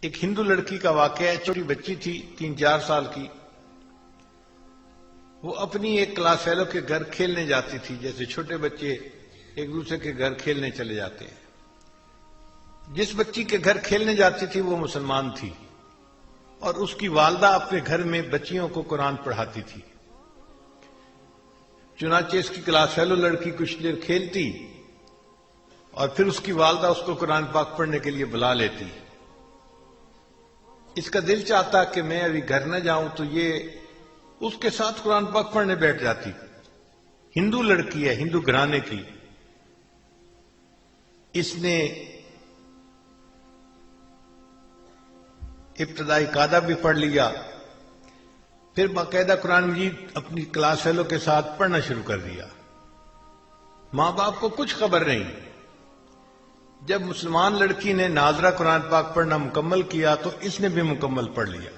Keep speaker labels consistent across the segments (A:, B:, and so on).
A: ایک ہندو لڑکی کا واقعہ ہے، چھوٹی بچی تھی 3-4 سال کی. وہ اپنی ایک کلاس فیلو کے گھر کھیلنے جاتی تھی، جیسے چھوٹے بچے ایک دوسرے کے گھر کھیلنے چلے جاتے ہیں. جس بچی کے گھر کھیلنے جاتی تھی وہ مسلمان تھی، اور اس کی والدہ اپنے گھر میں بچیوں کو قرآن پڑھاتی تھی. چنانچہ اس کی کلاس فیلو لڑکی کچھ دیر کھیلتی اور پھر اس کی والدہ اس کو قرآن پاک پڑھنے کے لیے بلا لیتی. اس کا دل چاہتا کہ میں ابھی گھر نہ جاؤں، تو یہ اس کے ساتھ قرآن پاک پڑھنے بیٹھ جاتی. ہندو لڑکی ہے، ہندو گھرانے کی. اس نے ابتدائی قاعدہ بھی پڑھ لیا، پھر باقاعدہ قرآن مجید اپنی کلاس فیلو کے ساتھ پڑھنا شروع کر دیا. ماں باپ کو کچھ خبر نہیں. جب مسلمان لڑکی نے ناظرہ قرآن پاک پڑھنا مکمل کیا تو اس نے بھی مکمل پڑھ لیا.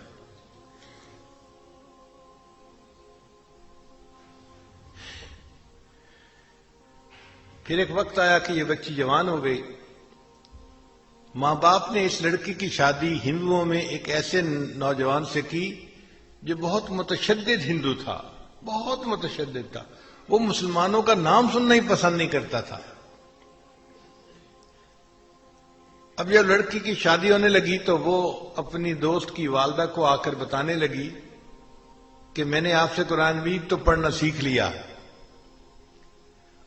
A: پھر ایک وقت آیا کہ یہ بچی جوان ہو گئی. ماں باپ نے اس لڑکی کی شادی ہندوؤں میں ایک ایسے نوجوان سے کی جو بہت متشدد ہندو تھا، بہت متشدد تھا. وہ مسلمانوں کا نام سننا ہی پسند نہیں کرتا تھا. اب جب لڑکی کی شادی ہونے لگی تو وہ اپنی دوست کی والدہ کو آ کر بتانے لگی کہ میں نے آپ سے قرآن مجید تو پڑھنا سیکھ لیا،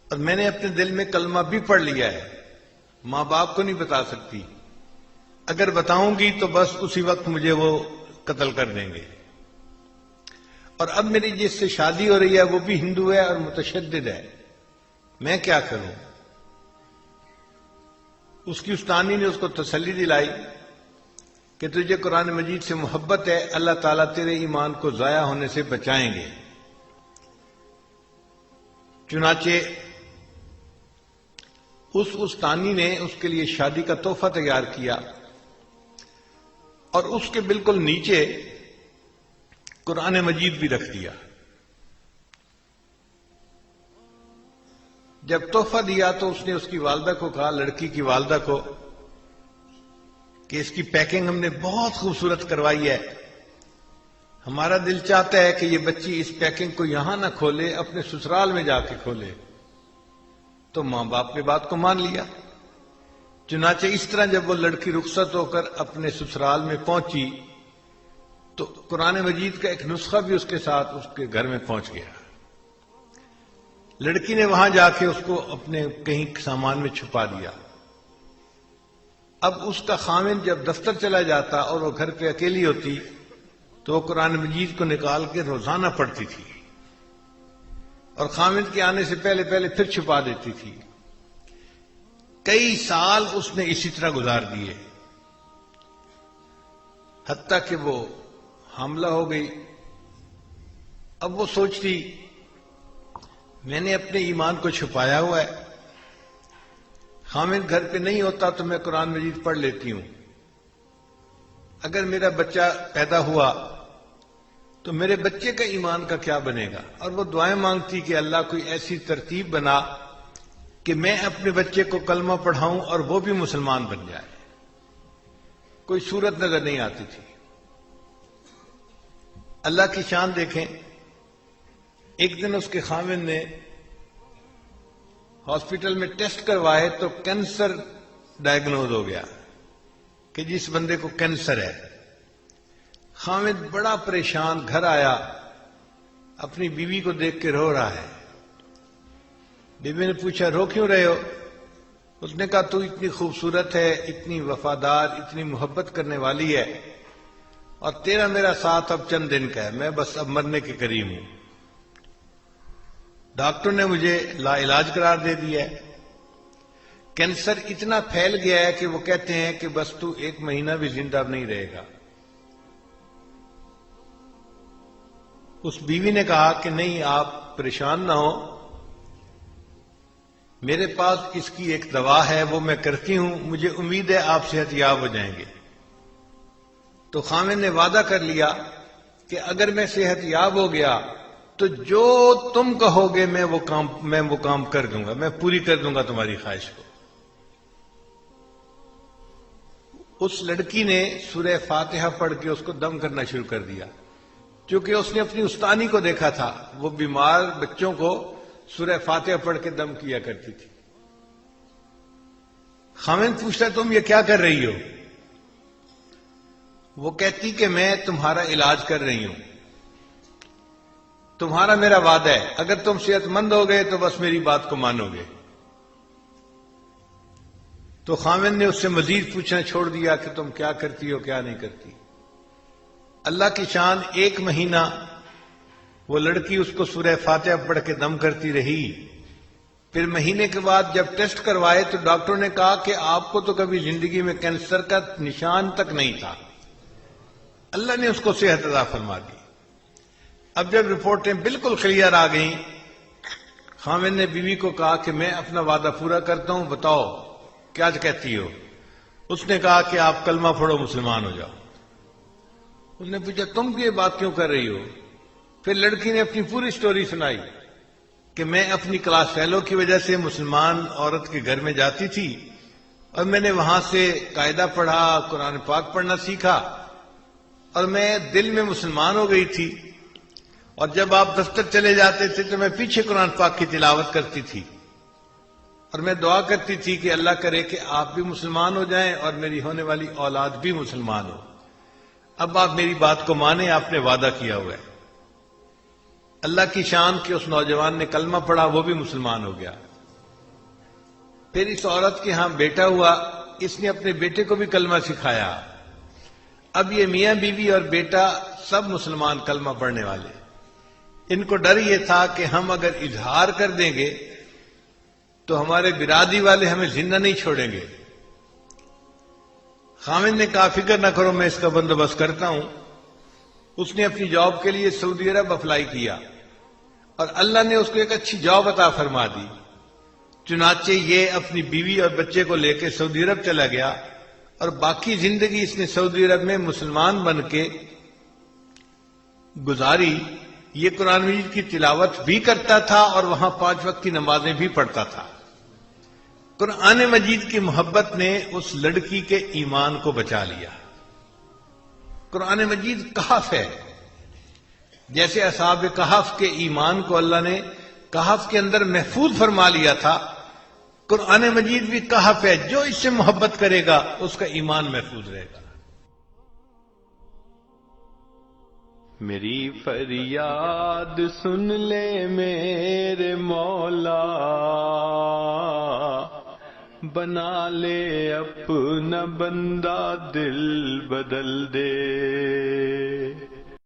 A: اور میں نے اپنے دل میں کلمہ بھی پڑھ لیا ہے. ماں باپ کو نہیں بتا سکتی، اگر بتاؤں گی تو بس اسی وقت مجھے وہ قتل کر دیں گے. اور اب میری جس سے شادی ہو رہی ہے وہ بھی ہندو ہے اور متشدد ہے، میں کیا کروں؟ اس کی استانی نے اس کو تسلی دلائی کہ تجھے قرآن مجید سے محبت ہے، اللہ تعالیٰ تیرے ایمان کو ضائع ہونے سے بچائیں گے. چنانچہ اس استانی نے اس کے لیے شادی کا تحفہ تیار کیا، اور اس کے بالکل نیچے قرآن مجید بھی رکھ دیا. جب تحفہ دیا تو اس نے اس کی والدہ کو کہا، لڑکی کی والدہ کو، کہ اس کی پیکنگ ہم نے بہت خوبصورت کروائی ہے، ہمارا دل چاہتا ہے کہ یہ بچی اس پیکنگ کو یہاں نہ کھولے، اپنے سسرال میں جا کے کھولے. تو ماں باپ نے بات کو مان لیا. چنانچہ اس طرح جب وہ لڑکی رخصت ہو کر اپنے سسرال میں پہنچی تو قرآن مجید کا ایک نسخہ بھی اس کے ساتھ اس کے گھر میں پہنچ گیا. لڑکی نے وہاں جا کے اس کو اپنے کہیں سامان میں چھپا دیا. اب اس کا خامن جب دفتر چلا جاتا اور وہ گھر پہ اکیلی ہوتی تو وہ قرآن مجید کو نکال کے روزانہ پڑھتی تھی، اور خامن کے آنے سے پہلے پھر چھپا دیتی تھی. کئی سال اس نے اسی طرح گزار دیے، حتیٰ کہ وہ حاملہ ہو گئی. اب وہ سوچتی میں نے اپنے ایمان کو چھپایا ہوا ہے، خامن گھر پہ نہیں ہوتا تو میں قرآن مجید پڑھ لیتی ہوں. اگر میرا بچہ پیدا ہوا تو میرے بچے کا ایمان کا کیا بنے گا؟ اور وہ دعائیں مانگتی کہ اللہ کوئی ایسی ترتیب بنا کہ میں اپنے بچے کو کلمہ پڑھاؤں اور وہ بھی مسلمان بن جائے. کوئی صورت نظر نہیں آتی تھی. اللہ کی شان دیکھیں. ایک دن اس کے خامن نے ہاسپٹل میں ٹیسٹ کروائے تو کینسر ڈائیگنوز ہو گیا کہ جس بندے کو کینسر ہے. خامد بڑا پریشان گھر آیا، اپنی بیوی کو دیکھ کے رو رہا ہے. بیوی نے پوچھا رو کیوں رہے ہو؟ اس نے کہا تو اتنی خوبصورت ہے، اتنی وفادار، اتنی محبت کرنے والی ہے، اور تیرا میرا ساتھ اب چند دن کا ہے، میں بس اب مرنے کے قریب ہوں. ڈاکٹر نے مجھے لا علاج قرار دے دیا ہے. کینسر اتنا پھیل گیا ہے کہ وہ کہتے ہیں کہ بس تو 1 مہینہ بھی زندہ نہیں رہے گا. اس بیوی نے کہا کہ نہیں، آپ پریشان نہ ہو، میرے پاس اس کی ایک دوا ہے، وہ میں کرتی ہوں، مجھے امید ہے آپ صحت یاب ہو جائیں گے. تو خامن نے وعدہ کر لیا کہ اگر میں صحت یاب ہو گیا تو جو تم کہو گے میں وہ کام کر دوں گا، میں پوری کر دوں گا تمہاری خواہش کو. اس لڑکی نے سورہ فاتحہ پڑھ کے اس کو دم کرنا شروع کر دیا، کیونکہ اس نے اپنی استانی کو دیکھا تھا، وہ بیمار بچوں کو سورہ فاتحہ پڑھ کے دم کیا کرتی تھی۔ خاوند پوچھتا تم یہ کیا کر رہی ہو؟ وہ کہتی کہ میں تمہارا علاج کر رہی ہوں، تمہارا میرا وعدہ ہے، اگر تم صحت مند ہو گئے تو بس میری بات کو مانو گے۔ تو خاوند نے اس سے مزید پوچھنا چھوڑ دیا کہ تم کیا کرتی ہو کیا نہیں کرتی۔ اللہ کی شان، 1 مہینہ وہ لڑکی اس کو سورہ فاتحہ پڑھ کے دم کرتی رہی۔ پھر مہینے کے بعد جب ٹیسٹ کروائے تو ڈاکٹر نے کہا کہ آپ کو تو کبھی زندگی میں کینسر کا نشان تک نہیں تھا۔ اللہ نے اس کو صحت عطا فرما دی۔ اب جب رپورٹیں بالکل کلیئر آ گئیں، خاوند نے بیوی کو کہا کہ میں اپنا وعدہ پورا کرتا ہوں، بتاؤ کیا کہتی ہو؟ اس نے کہا کہ آپ کلمہ پڑھو، مسلمان ہو جاؤ۔ اس نے پوچھا تم یہ بات کیوں کر رہی ہو؟ پھر لڑکی نے اپنی پوری سٹوری سنائی کہ میں اپنی کلاس فیلو کی وجہ سے مسلمان عورت کے گھر میں جاتی تھی اور میں نے وہاں سے قاعدہ پڑھا، قرآن پاک پڑھنا سیکھا اور میں دل میں مسلمان ہو گئی تھی، اور جب آپ دفتر چلے جاتے تھے تو میں پیچھے قرآن پاک کی تلاوت کرتی تھی اور میں دعا کرتی تھی کہ اللہ کرے کہ آپ بھی مسلمان ہو جائیں اور میری ہونے والی اولاد بھی مسلمان ہو۔ اب آپ میری بات کو مانیں، آپ نے وعدہ کیا ہوا ہے۔ اللہ کی شان کہ اس نوجوان نے کلمہ پڑھا، وہ بھی مسلمان ہو گیا۔ پھر اس عورت کے ہاں بیٹا ہوا، اس نے اپنے بیٹے کو بھی کلمہ سکھایا۔ اب یہ میاں بیوی اور بیٹا سب مسلمان کلمہ پڑھنے والے۔ ان کو ڈر یہ تھا کہ ہم اگر اظہار کر دیں گے تو ہمارے برادری والے ہمیں زندہ نہیں چھوڑیں گے۔ خاوند نے کہا فکر نہ کرو، میں اس کا بندوبست کرتا ہوں۔ اس نے اپنی جاب کے لیے سعودی عرب اپلائی کیا اور اللہ نے اس کو ایک اچھی جاب عطا فرما دی۔ چنانچہ یہ اپنی بیوی اور بچے کو لے کے سعودی عرب چلا گیا اور باقی زندگی اس نے سعودی عرب میں مسلمان بن کے گزاری۔ یہ قرآن مجید کی تلاوت بھی کرتا تھا اور وہاں 5 وقت کی نمازیں بھی پڑھتا تھا۔ قرآن مجید کی محبت نے اس لڑکی کے ایمان کو بچا لیا۔ قرآن مجید کہف ہے، جیسے اصحاب کہف کے ایمان کو اللہ نے کہف کے اندر محفوظ فرما لیا تھا، قرآن مجید بھی کہف ہے، جو اس سے محبت کرے گا اس کا ایمان محفوظ رہے گا۔
B: میری فریاد سن لے میرے مولا، بنا لے اپنا بندہ، دل بدل دے۔